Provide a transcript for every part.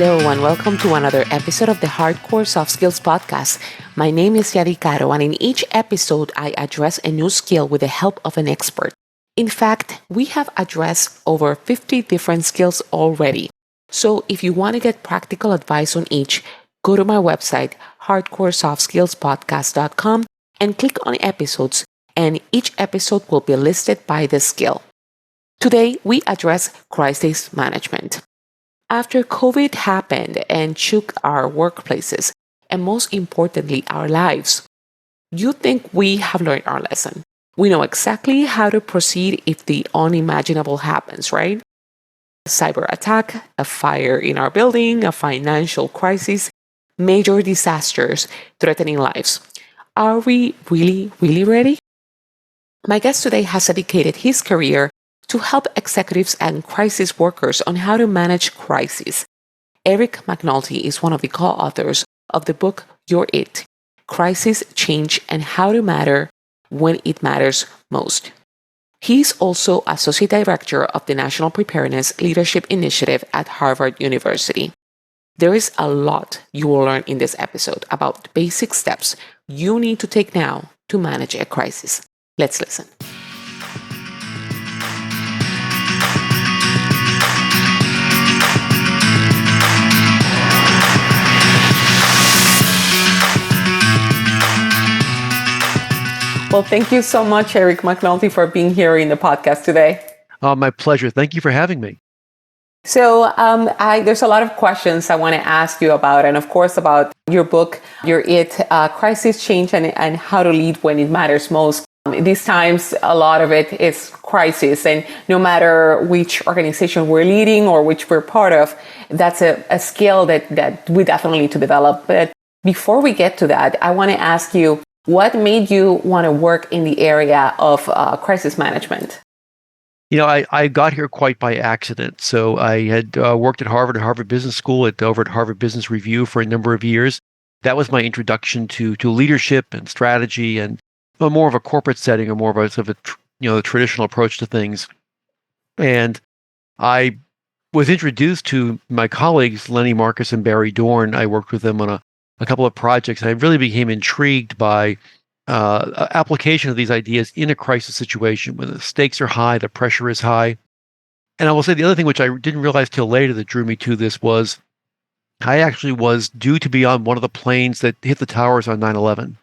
Hello and welcome to another episode of the Hardcore Soft Skills Podcast. My name is Yadi Caro, and in each episode I address a new skill with the help of an expert. In fact, we have addressed over 50 different skills already. So if you want to get practical advice on each, go to my website, hardcoresoftsskillspodcast.com, and click on episodes, and each episode will be listed by the skill. Today, we address crisis management. After COVID happened and shook our workplaces, and most importantly, our lives, you think we have learned our lesson. We know exactly how to proceed if the unimaginable happens, right? A cyber attack, a fire in our building, a financial crisis, major disasters threatening lives. Are we really ready? My guest today has dedicated his career to help executives and crisis workers on how to manage crises. Eric McNulty is one of the co-authors of the book You're It: Crisis, Change, and How to Matter When It Matters Most. He's also Associate Director of the National Preparedness Leadership Initiative at Harvard University. There is a lot you will learn in this episode about the basic steps you need to take now to manage a crisis. Let's listen. Well, thank you so much, Eric McNulty, for being here in the podcast today. My pleasure. Thank you for having me. So there's a lot of questions I want to ask you about, and of course about your book, You're It: Crisis, Change, and How to Lead When It Matters Most. These times, a lot of it is crisis, and no matter which organization we're leading or which we're part of, that's a skill that we definitely need to develop. But before we get to that, I want to ask you, what made you want to work in the area of crisis management? You know, I got here quite by accident. So I had worked at Harvard Business School, over at Harvard Business Review for a number of years. That was my introduction to leadership and strategy, and more of a corporate setting, or more of a the traditional approach to things. And I was introduced to my colleagues, Lenny Marcus and Barry Dorn. I worked with them on a couple of projects. I really became intrigued by application of these ideas in a crisis situation when the stakes are high, the pressure is high. And I will say the other thing, which I didn't realize till later that drew me to this, was I actually was due to be on one of the planes that hit the towers on 9/11.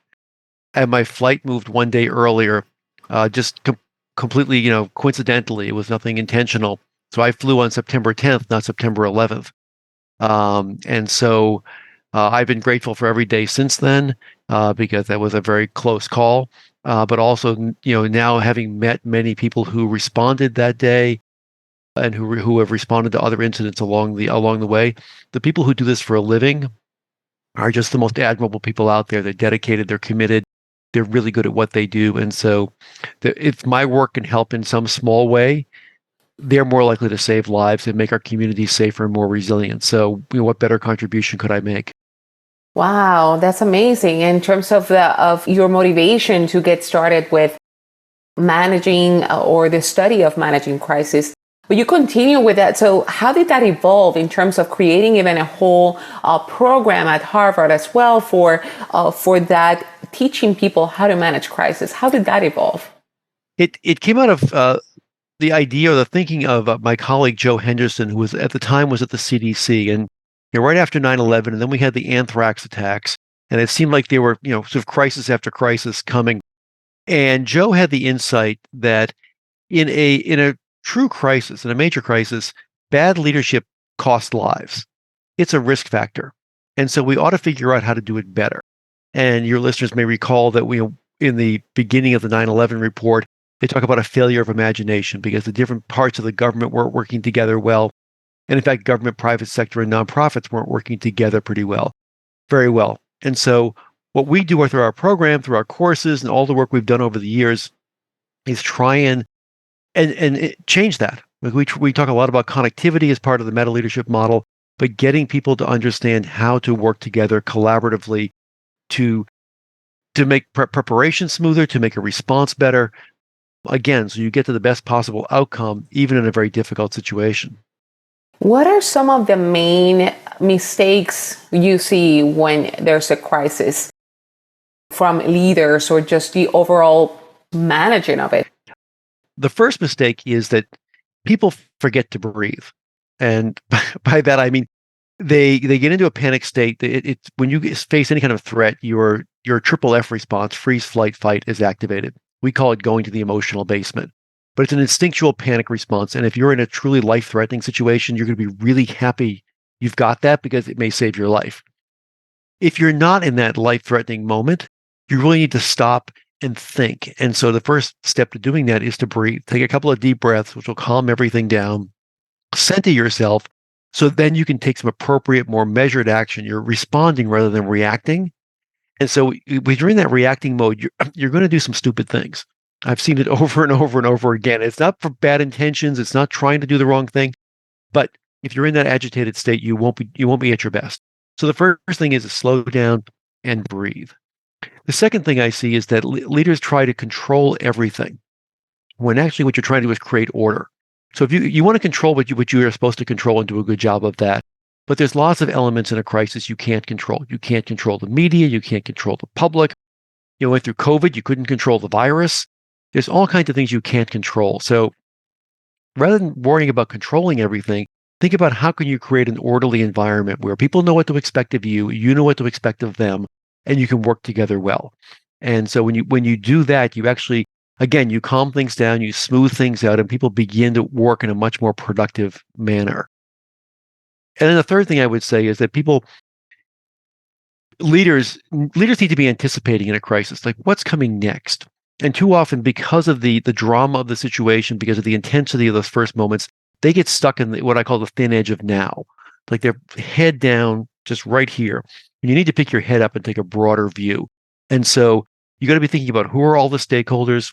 And my flight moved one day earlier, just completely, coincidentally. It was nothing intentional. So I flew on September 10th, not September 11th. And so I've been grateful for every day since then, because that was a very close call. But also, now having met many people who responded that day, and who have responded to other incidents along the way, the people who do this for a living are just the most admirable people out there. They're dedicated, they're committed, they're really good at what they do. And so, if my work can help in some small way, they're more likely to save lives and make our communities safer and more resilient. So, what better contribution could I make? Wow, that's amazing. In terms of your motivation to get started with managing or the study of managing crisis, but you continue with that. So how did that evolve in terms of creating even a whole program at Harvard as well for that, teaching people how to manage crisis? How did that evolve? It came out of the idea or the thinking of my colleague Joe Henderson, who was at the time at the CDC, and right after 9/11, and then we had the anthrax attacks, and it seemed like they were, sort of crisis after crisis coming. And Joe had the insight that in a true crisis, in a major crisis, bad leadership costs lives. It's a risk factor. And so we ought to figure out how to do it better. And your listeners may recall that in the beginning of the 9/11 report, they talk about a failure of imagination because the different parts of the government weren't working together well. And in fact, government, private sector, and nonprofits weren't working together very well. And so what we do through our program, through our courses, and all the work we've done over the years is try and change that. We talk a lot about connectivity as part of the meta leadership model, but getting people to understand how to work together collaboratively to make preparation smoother, to make a response better. Again, so you get to the best possible outcome, even in a very difficult situation. What are some of the main mistakes you see when there's a crisis from leaders or just the overall managing of it? The first mistake is that people forget to breathe. And by that, I mean, they get into a panic state. It's when you face any kind of threat, your triple F response, freeze, flight, fight, is activated. We call it going to the emotional basement. But it's an instinctual panic response. And if you're in a truly life-threatening situation, you're going to be really happy you've got that because it may save your life. If you're not in that life-threatening moment, you really need to stop and think. And so the first step to doing that is to breathe. Take a couple of deep breaths, which will calm everything down. Center yourself so then you can take some appropriate, more measured action. You're responding rather than reacting. And so when you're in that reacting mode, you're going to do some stupid things. I've seen it over and over and over again. It's not for bad intentions. It's not trying to do the wrong thing. But if you're in that agitated state, you won't be at your best. So the first thing is to slow down and breathe. The second thing I see is that leaders try to control everything when actually what you're trying to do is create order. So if you want to control what you are supposed to control and do a good job of that, but there's lots of elements in a crisis you can't control. You can't control the media. You can't control the public. You went through COVID. You couldn't control the virus. There's all kinds of things you can't control. So rather than worrying about controlling everything, think about how can you create an orderly environment where people know what to expect of you, you know what to expect of them, and you can work together well. And so when you do that, you actually, again, you calm things down, you smooth things out, and people begin to work in a much more productive manner. And then the third thing I would say is that leaders need to be anticipating in a crisis, like what's coming next. And too often, because of the drama of the situation, because of the intensity of those first moments, they get stuck in what I call the thin edge of now. Like they're head down, just right here. And you need to pick your head up and take a broader view. And so you got to be thinking about who are all the stakeholders,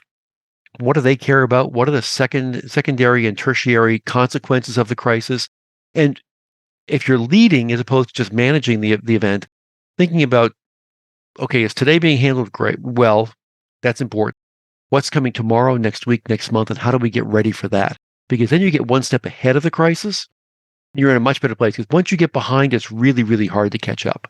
what do they care about, what are the secondary and tertiary consequences of the crisis. And if you're leading as opposed to just managing the event, thinking about, okay, is today being handled great? Well, that's important. What's coming tomorrow, next week, next month, and how do we get ready for that? Because then you get one step ahead of the crisis. You're in a much better place because once you get behind, it's really, really hard to catch up.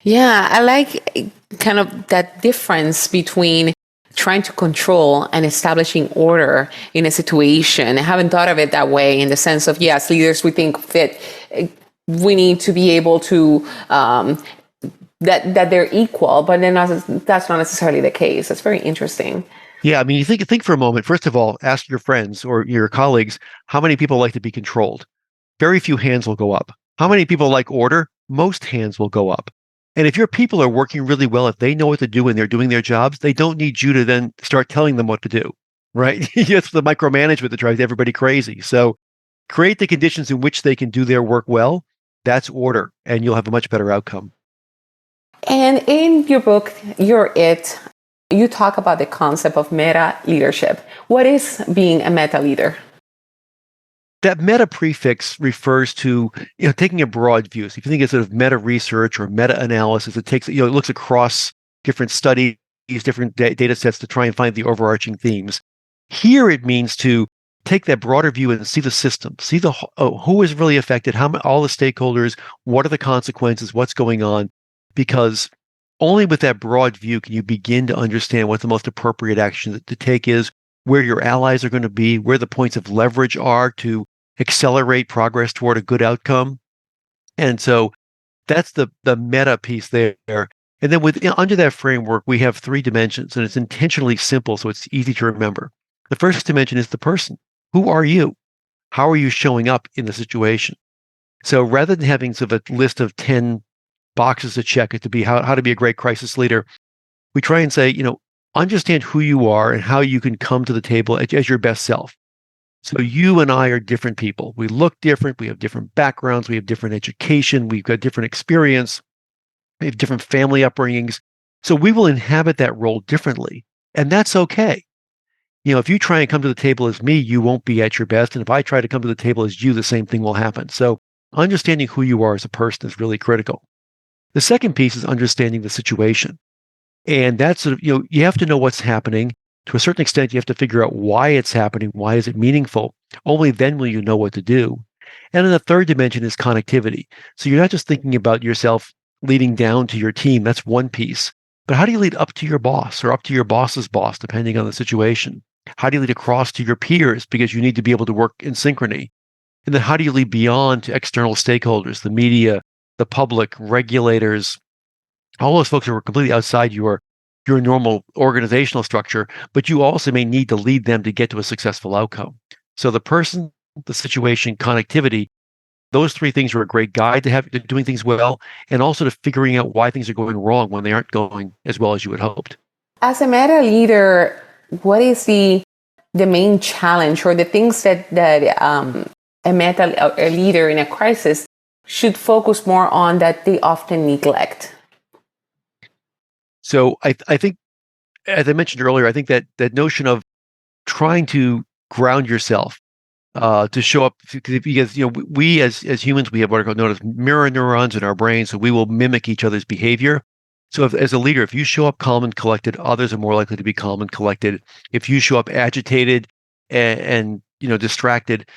Yeah, I like kind of that difference between trying to control and establishing order in a situation. I haven't thought of it that way in the sense of, yes, leaders, we think that we need to be able to, that they're equal, but then that's not necessarily the case. That's very interesting. Yeah, I mean, you think for a moment. First of all, ask your friends or your colleagues, how many people like to be controlled? Very few hands will go up. How many people like order? Most hands will go up. And if your people are working really well, if they know what to do and they're doing their jobs, they don't need you to then start telling them what to do, right? It's the micromanagement that drives everybody crazy. So create the conditions in which they can do their work well. That's order, and you'll have a much better outcome. And in your book, You're It, you talk about the concept of meta leadership. What is being a meta leader? That meta prefix refers to taking a broad view. So if you think of sort of meta research or meta analysis, it takes it looks across different studies, different data sets to try and find the overarching themes. Here it means to take that broader view and see the system, see who is really affected, all the stakeholders, what are the consequences, what's going on, because only with that broad view can you begin to understand what the most appropriate action to take is, where your allies are going to be, where the points of leverage are to accelerate progress toward a good outcome. And so that's the meta piece there. And then under that framework, we have 3 dimensions, and it's intentionally simple so it's easy to remember. The first dimension is the person. Who are you? How are you showing up in the situation? So rather than having sort of a list of 10 boxes to check it to be how to be a great crisis leader, we try and say, understand who you are and how you can come to the table as your best self. So you and I are different people. We look different. We have different backgrounds. We have different education. We've got different experience. We have different family upbringings. So we will inhabit that role differently. And that's okay. If you try and come to the table as me, you won't be at your best. And if I try to come to the table as you, the same thing will happen. So understanding who you are as a person is really critical. The second piece is understanding the situation. And that's sort of, you have to know what's happening. To a certain extent, you have to figure out why it's happening. Why is it meaningful? Only then will you know what to do. And then the third dimension is connectivity. So you're not just thinking about yourself leading down to your team. That's one piece. But how do you lead up to your boss or up to your boss's boss, depending on the situation? How do you lead across to your peers? Because you need to be able to work in synchrony. And then how do you lead beyond to external stakeholders, the media, the public, regulators, all those folks who are completely outside your normal organizational structure, but you also may need to lead them to get to a successful outcome. So the person, the situation, connectivity, those three things are a great guide to doing things well, and also to figuring out why things are going wrong when they aren't going as well as you had hoped. As a meta leader, what is the main challenge or the things that a leader in a crisis should focus more on that they often neglect? So I think, as I mentioned earlier, I think that notion of trying to ground yourself, to show up, because we as humans, we have what are known as mirror neurons in our brains, so we will mimic each other's behavior. So as a leader, if you show up calm and collected, others are more likely to be calm and collected. If you show up agitated and distracted,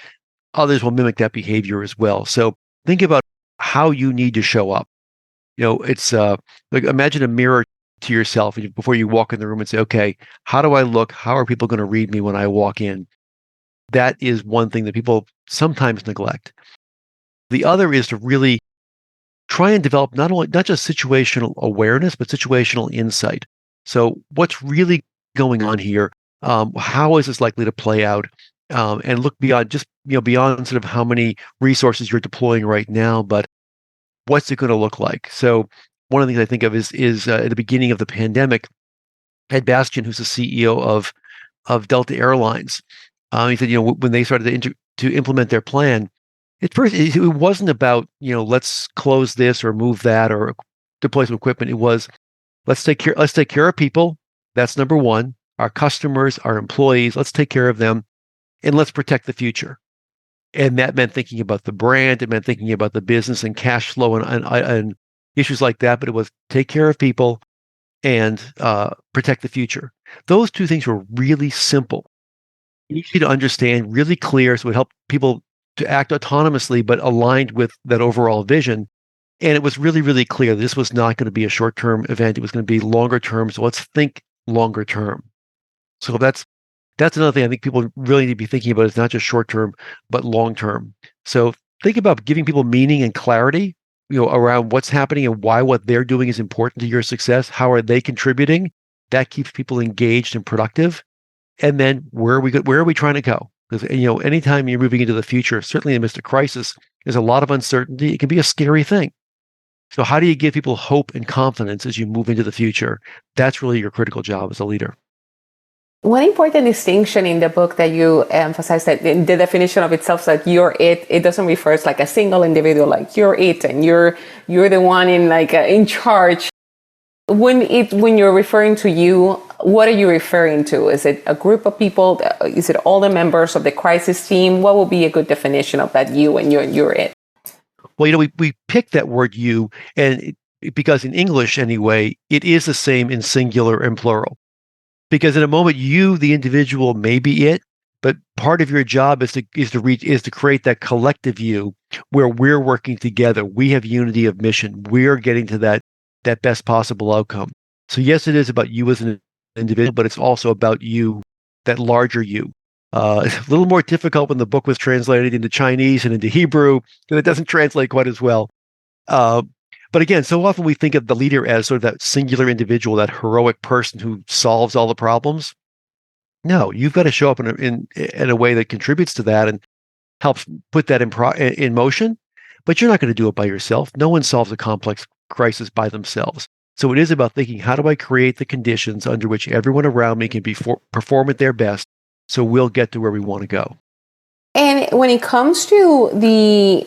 others will mimic that behavior as well. So think about how you need to show up. It's like, imagine a mirror to yourself before you walk in the room and say, okay, how do I look? How are people going to read me when I walk in? That is one thing that people sometimes neglect. The other is to really try and develop not just situational awareness, but situational insight. So what's really going on here? How is this likely to play out? And look beyond beyond sort of how many resources you're deploying right now, but what's it going to look like? So one of the things I think of is at the beginning of the pandemic, Ed Bastian, who's the CEO of Delta Airlines, he said, when they started to implement their plan, at first it wasn't about let's close this or move that or deploy some equipment. It was let's take care of people. That's number one. Our customers, our employees. Let's take care of them, and let's protect the future. And that meant thinking about the brand. It meant thinking about the business and cash flow and issues like that. But it was take care of people and protect the future. Those two things were really simple, easy to understand, really clear, so it would help people to act autonomously, but aligned with that overall vision. And it was really, really clear this was not going to be a short-term event. It was going to be longer term. So let's think longer term. So that's another thing I think people really need to be thinking about. It's not just short term, but long term. So think about giving people meaning and clarity, around what's happening and why what they're doing is important to your success. How are they contributing? That keeps people engaged and productive. And then where are we trying to go? Because anytime you're moving into the future, certainly in the midst of crisis, there's a lot of uncertainty. It can be a scary thing. So how do you give people hope and confidence as you move into the future? That's really your critical job as a leader. One important distinction in the book that you emphasize, that in the definition of itself, that you're it doesn't refer to like a single individual, like you're it and you're the one in charge. When you're referring to you, what are you referring to? Is it a group of people? Is it all the members of the crisis team? What would be a good definition of that you and you're it? Well, we picked that word you, and because in English anyway, it is the same in singular and plural. Because in a moment, you, the individual, may be it, but part of your job is to create that collective you where we're working together. We have unity of mission. We're getting to that best possible outcome. So yes, it is about you as an individual, but it's also about you, that larger you. It's a little more difficult when the book was translated into Chinese and into Hebrew, and it doesn't translate quite as well. But again, so often we think of the leader as sort of that singular individual, that heroic person who solves all the problems. No, you've got to show up in a way that contributes to that and helps put that in motion. But you're not going to do it by yourself. No one solves a complex crisis by themselves. So it is about thinking, how do I create the conditions under which everyone around me can perform at their best, so we'll get to where we want to go. And when it comes to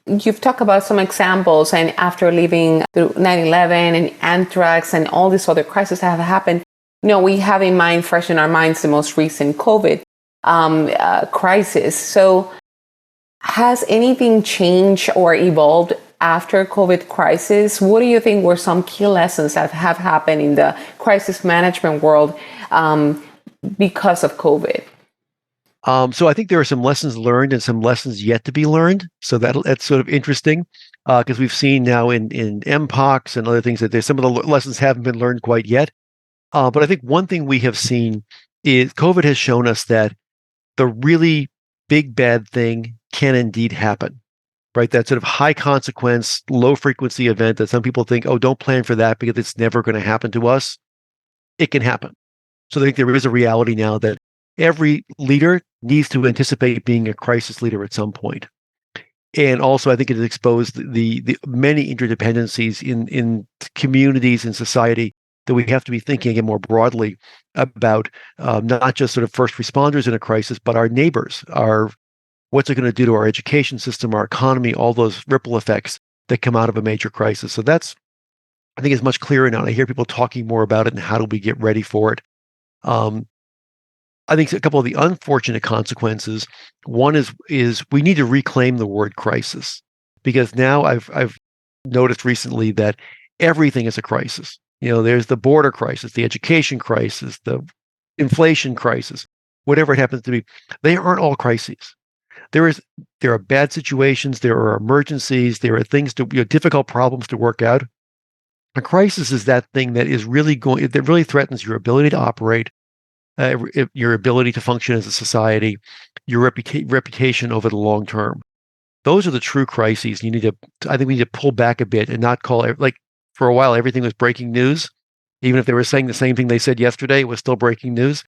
you've talked about some examples, and after living through 9/11 and anthrax and all these other crises that have happened, we have in mind, fresh in our minds, the most recent COVID crisis. So has anything changed or evolved after COVID crisis? What do you think were some key lessons that have happened in the crisis management world because of COVID? So I think there are some lessons learned and some lessons yet to be learned. So that's sort of interesting because we've seen now in MPOX and other things that there's some of the lessons haven't been learned quite yet. But I think one thing we have seen is COVID has shown us that the really big bad thing can indeed happen, right? That sort of high consequence, low frequency event that some people think, oh, don't plan for that because it's never going to happen to us. It can happen. So I think there is a reality now that every leader needs to anticipate being a crisis leader at some point. And also, I think it has exposed the many interdependencies in communities and society that we have to be thinking again more broadly about not just sort of first responders in a crisis, but our neighbors, our what's it going to do to our education system, our economy, all those ripple effects that come out of a major crisis. So that's, I think, is much clearer now. And I hear people talking more about it and how do we get ready for it. I think a couple of the unfortunate consequences. One is we need to reclaim the word crisis because now I've noticed recently that everything is a crisis. You know, there's the border crisis, the education crisis, the inflation crisis, whatever it happens to be. They aren't all crises. There are bad situations, there are emergencies, there are things difficult problems to work out. A crisis is that thing that really threatens your ability to operate, your ability to function as a society, your reputation over the long term. Those are the true crises. I think we need to pull back a bit and not call it, like for a while, everything was breaking news. Even if they were saying the same thing they said yesterday, it was still breaking news.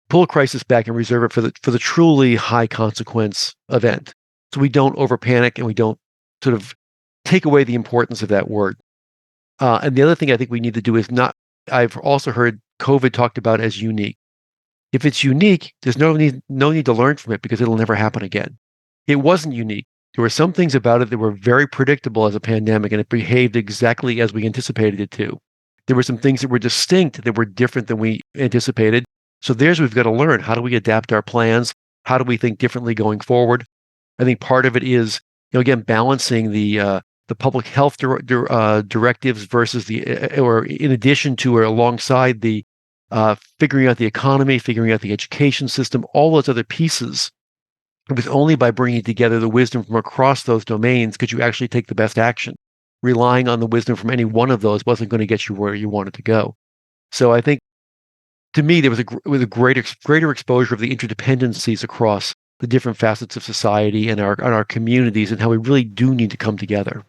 Pull a crisis back and reserve it for the truly high consequence event. So we don't over panic and we don't sort of take away the importance of that word. And the other thing I think we need to do is I've also heard COVID talked about as unique. If it's unique, there's no need to learn from it because it'll never happen again. It wasn't unique. There were some things about it that were very predictable as a pandemic, and it behaved exactly as we anticipated it to. There were some things that were distinct, that were different than we anticipated. So we've got to learn. How do we adapt our plans? How do we think differently going forward? I think part of it is, again, balancing the public health directives versus or in addition to or alongside the figuring out the economy, figuring out the education system, all those other pieces. It was only by bringing together the wisdom from across those domains could you actually take the best action. Relying on the wisdom from any one of those wasn't going to get you where you wanted to go. So I think, to me, there was a greater exposure of the interdependencies across the different facets of society and our communities and how we really do need to come together.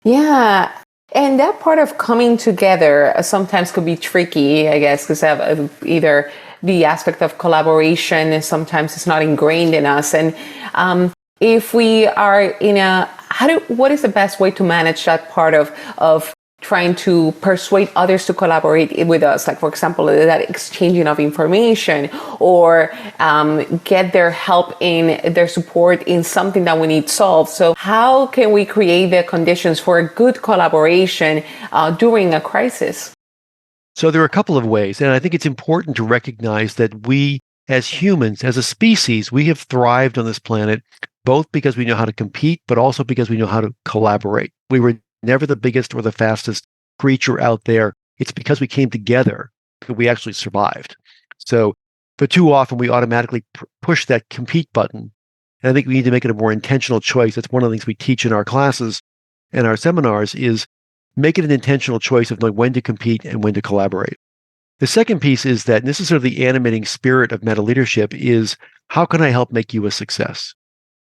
Yeah. And that part of coming together sometimes could be tricky, I guess, because either the aspect of collaboration sometimes is not ingrained in us. And if we are what is the best way to manage that part of trying to persuade others to collaborate with us? Like, for example, that exchanging of information or get their help in their support in something that we need solved. So how can we create the conditions for a good collaboration during a crisis? So there are a couple of ways, and I think it's important to recognize that we, as humans, as a species, we have thrived on this planet, both because we know how to compete, but also because we know how to collaborate. We were never the biggest or the fastest creature out there. It's because we came together that we actually survived. So for too often, we automatically push that compete button. And I think we need to make it a more intentional choice. That's one of the things we teach in our classes and our seminars is make it an intentional choice of knowing when to compete and when to collaborate. The second piece is that, and this is sort of the animating spirit of meta leadership, is how can I help make you a success?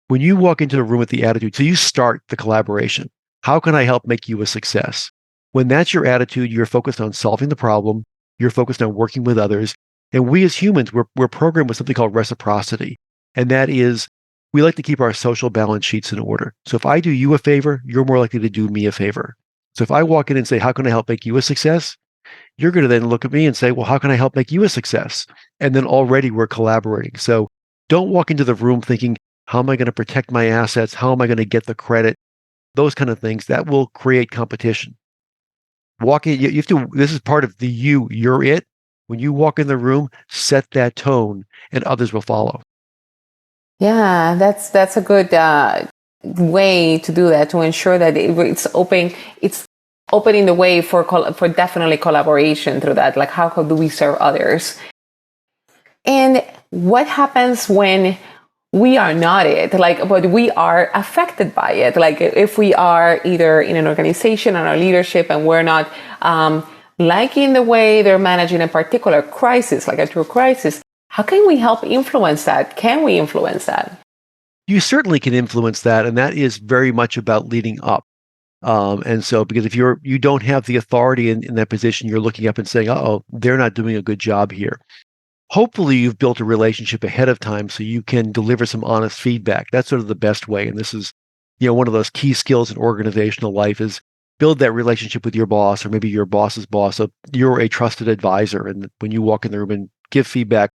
When you walk into the room with the attitude, so you start the collaboration. How can I help make you a success? When that's your attitude, you're focused on solving the problem. You're focused on working with others. And we as humans, we're programmed with something called reciprocity. And that is, we like to keep our social balance sheets in order. So if I do you a favor, you're more likely to do me a favor. So if I walk in and say, how can I help make you a success? You're going to then look at me and say, well, how can I help make you a success? And then already we're collaborating. So don't walk into the room thinking, how am I going to protect my assets? How am I going to get the credit? Those kind of things that will create competition. You have to, this is part of you're it. When you walk in the room, set that tone and others will follow. Yeah, that's a good way to do that, to ensure that it's opening the way for definitely collaboration through that. Like, how do we serve others? And what happens when we are not it, but we are affected by it? Like if we are either in an organization or a leadership and we're not liking the way they're managing a particular crisis, like a true crisis, how can we help influence that? Can we influence that? You certainly can influence that, and that is very much about leading up. And so, because if you don't have the authority in that position, you're looking up and saying, "Oh, they're not doing a good job here." Hopefully you've built a relationship ahead of time so you can deliver some honest feedback. That's sort of the best way. And this is, one of those key skills in organizational life is build that relationship with your boss or maybe your boss's boss. So you're a trusted advisor. And when you walk in the room and give feedback,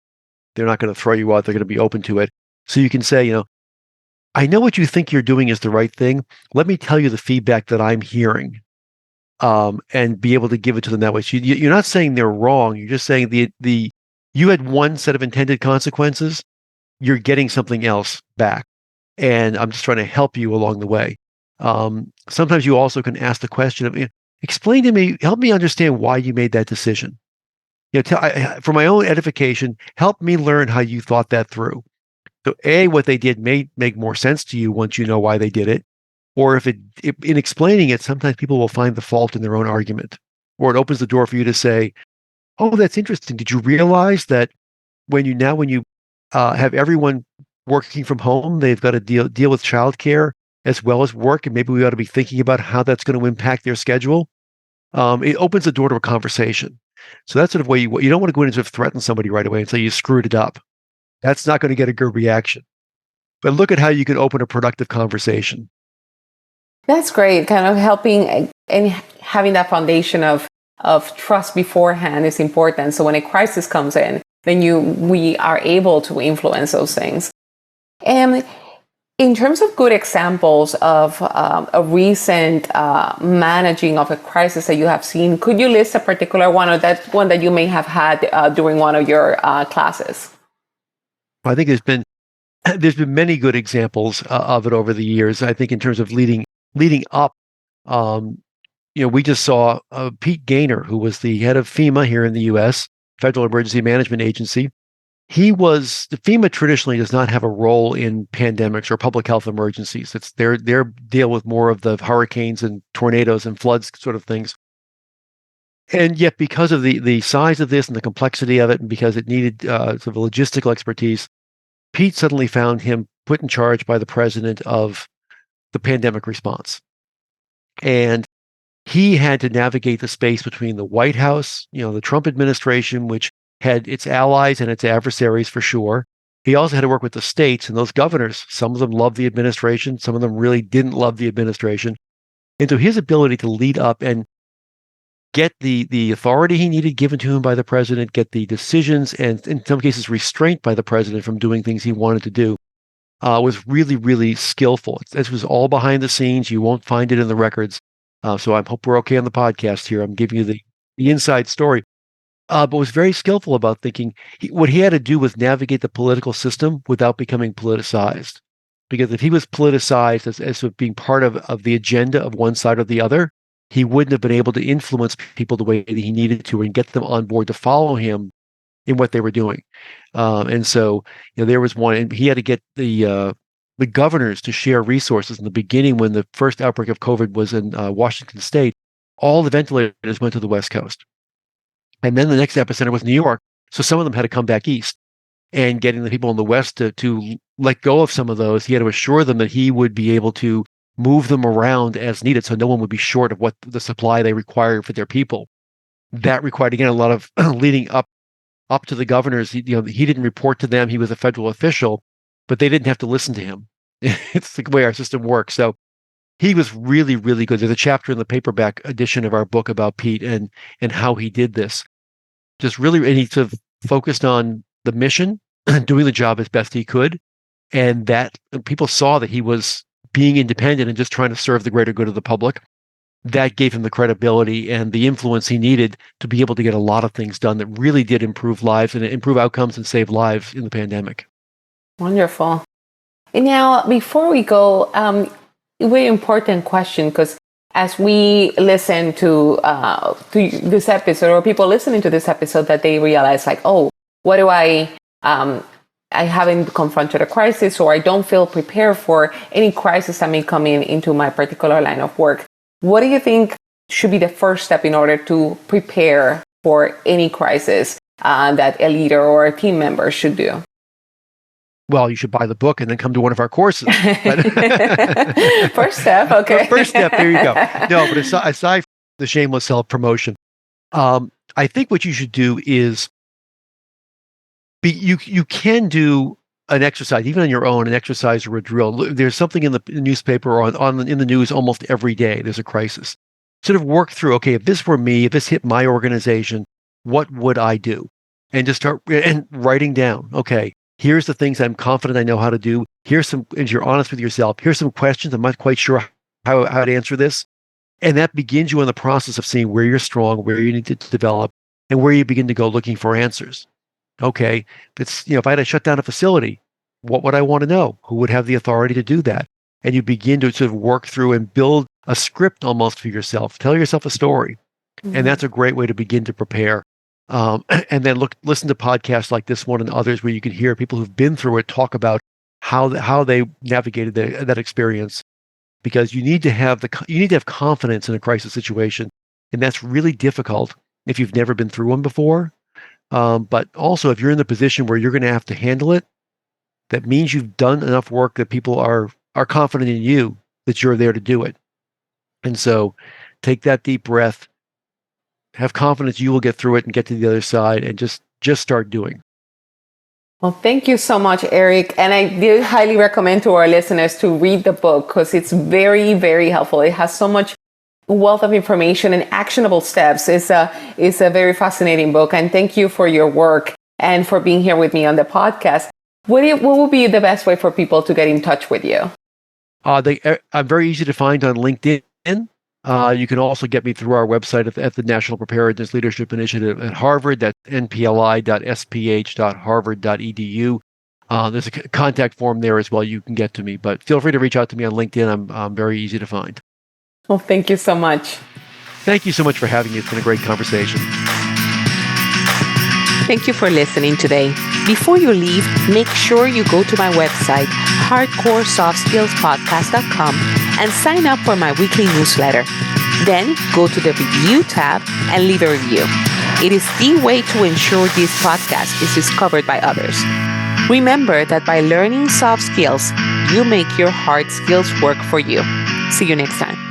they're not going to throw you out. They're going to be open to it. So you can say, I know what you think you're doing is the right thing. Let me tell you the feedback that I'm hearing. And be able to give it to them that way. So you're not saying they're wrong. You're just saying you had one set of intended consequences, you're getting something else back. And I'm just trying to help you along the way. Sometimes you also can ask the question of, explain to me, help me understand why you made that decision. For my own edification, help me learn how you thought that through. So what they did may make more sense to you once you know why they did it. Or if in explaining it, sometimes people will find the fault in their own argument. Or it opens the door for you to say, oh, that's interesting. Did you realize that when you have everyone working from home, they've got to deal with childcare as well as work, and maybe we ought to be thinking about how that's going to impact their schedule. It opens the door to a conversation. So that's sort of where you don't want to go in and sort of threaten somebody right away and say you screwed it up. That's not going to get a good reaction. But look at how you can open a productive conversation. That's great. Kind of helping and having that foundation of trust beforehand is important. So when a crisis comes in, then we are able to influence those things. And in terms of good examples of a recent managing of a crisis that you have seen, could you list a particular one or that one that you may have had during one of your classes? I think there's been many good examples of it over the years. I think in terms of leading up, we just saw Pete Gaynor, who was the head of FEMA here in the U.S., Federal Emergency Management Agency. FEMA traditionally does not have a role in pandemics or public health emergencies. It's their deal with more of the hurricanes and tornadoes and floods sort of things. And yet, because of the size of this and the complexity of it, and because it needed sort of logistical expertise, Pete suddenly found him put in charge by the president of the pandemic response. And he had to navigate the space between the White House, the Trump administration, which had its allies and its adversaries for sure. He also had to work with the states and those governors. Some of them loved the administration. Some of them really didn't love the administration. And so his ability to lead up and get the authority he needed given to him by the president, get the decisions and in some cases restraint by the president from doing things he wanted to do, was really, really skillful. This was all behind the scenes. You won't find it in the records. So I hope we're okay on the podcast here. I'm giving you the inside story. But was very skillful about thinking what he had to do was navigate the political system without becoming politicized. Because if he was politicized as being part of the agenda of one side or the other, he wouldn't have been able to influence people the way that he needed to and get them on board to follow him in what they were doing. And so, there was one, and he had to get the governors to share resources in the beginning when the first outbreak of COVID was in Washington State. All the ventilators went to the West Coast. And then the next epicenter was New York. So some of them had to come back east. And getting the people in the West to let go of some of those, he had to assure them that he would be able to move them around as needed so no one would be short of what the supply they required for their people. That required, again, a lot of leading up to the governors. He didn't report to them. He was a federal official, but they didn't have to listen to him. It's the way our system works. So he was really, really good. There's a chapter in the paperback edition of our book about Pete and how he did this. Just really, and he sort of focused on the mission, doing the job as best he could, and that people saw that he was being independent and just trying to serve the greater good of the public. That gave him the credibility and the influence he needed to be able to get a lot of things done that really did improve lives and improve outcomes and save lives in the pandemic. Wonderful. And now, before we go, a very important question, because as we listen to this episode, or people listening to this episode, that they realize like, oh, what do I I haven't confronted a crisis, or I don't feel prepared for any crisis that may come into my particular line of work. What do you think should be the first step in order to prepare for any crisis that a leader or a team member should do? Well, you should buy the book and then come to one of our courses. First step, okay. First step, there you go. No, but aside from the shameless self-promotion, I think what you should do is you can do an exercise, even on your own, an exercise or a drill. There's something in the newspaper or in the news almost every day. There's a crisis. Sort of work through, okay, if this were me, if this hit my organization, what would I do? And just start writing down, okay, here's the things I'm confident I know how to do. Here's some, and you're honest with yourself. Here's some questions. I'm not quite sure how to answer this. And that begins you in the process of seeing where you're strong, where you need to develop, and where you begin to go looking for answers. Okay, if I had to shut down a facility, what would I want to know? Who would have the authority to do that? And you begin to sort of work through and build a script almost for yourself. Tell yourself a story. Mm-hmm. And that's a great way to begin to prepare. And then listen to podcasts like this one and others where you can hear people who've been through it talk about how they navigated that experience. Because you need to have confidence in a crisis situation, and that's really difficult if you've never been through one before. But also, if you're in the position where you're going to have to handle it, that means you've done enough work that people are confident in you that you're there to do it. And so, take that deep breath. Have confidence you will get through it and get to the other side, and just start doing. Well, thank you so much, Eric. And I do highly recommend to our listeners to read the book because it's very, very helpful. It has so much wealth of information and actionable steps. It's a very fascinating book. And thank you for your work and for being here with me on the podcast. What would be the best way for people to get in touch with you? I'm very easy to find on LinkedIn. You can also get me through our website at the National Preparedness Leadership Initiative at Harvard. That's npli.sph.harvard.edu. There's a contact form there as well. You can get to me, but feel free to reach out to me on LinkedIn. I'm very easy to find. Well, thank you so much. Thank you so much for having me. It's been a great conversation. Thank you for listening today. Before you leave, make sure you go to my website, hardcoresoftskillspodcast.com, and sign up for my weekly newsletter. Then go to the review tab and leave a review. It is the way to ensure this podcast is discovered by others. Remember that by learning soft skills, you make your hard skills work for you. See you next time.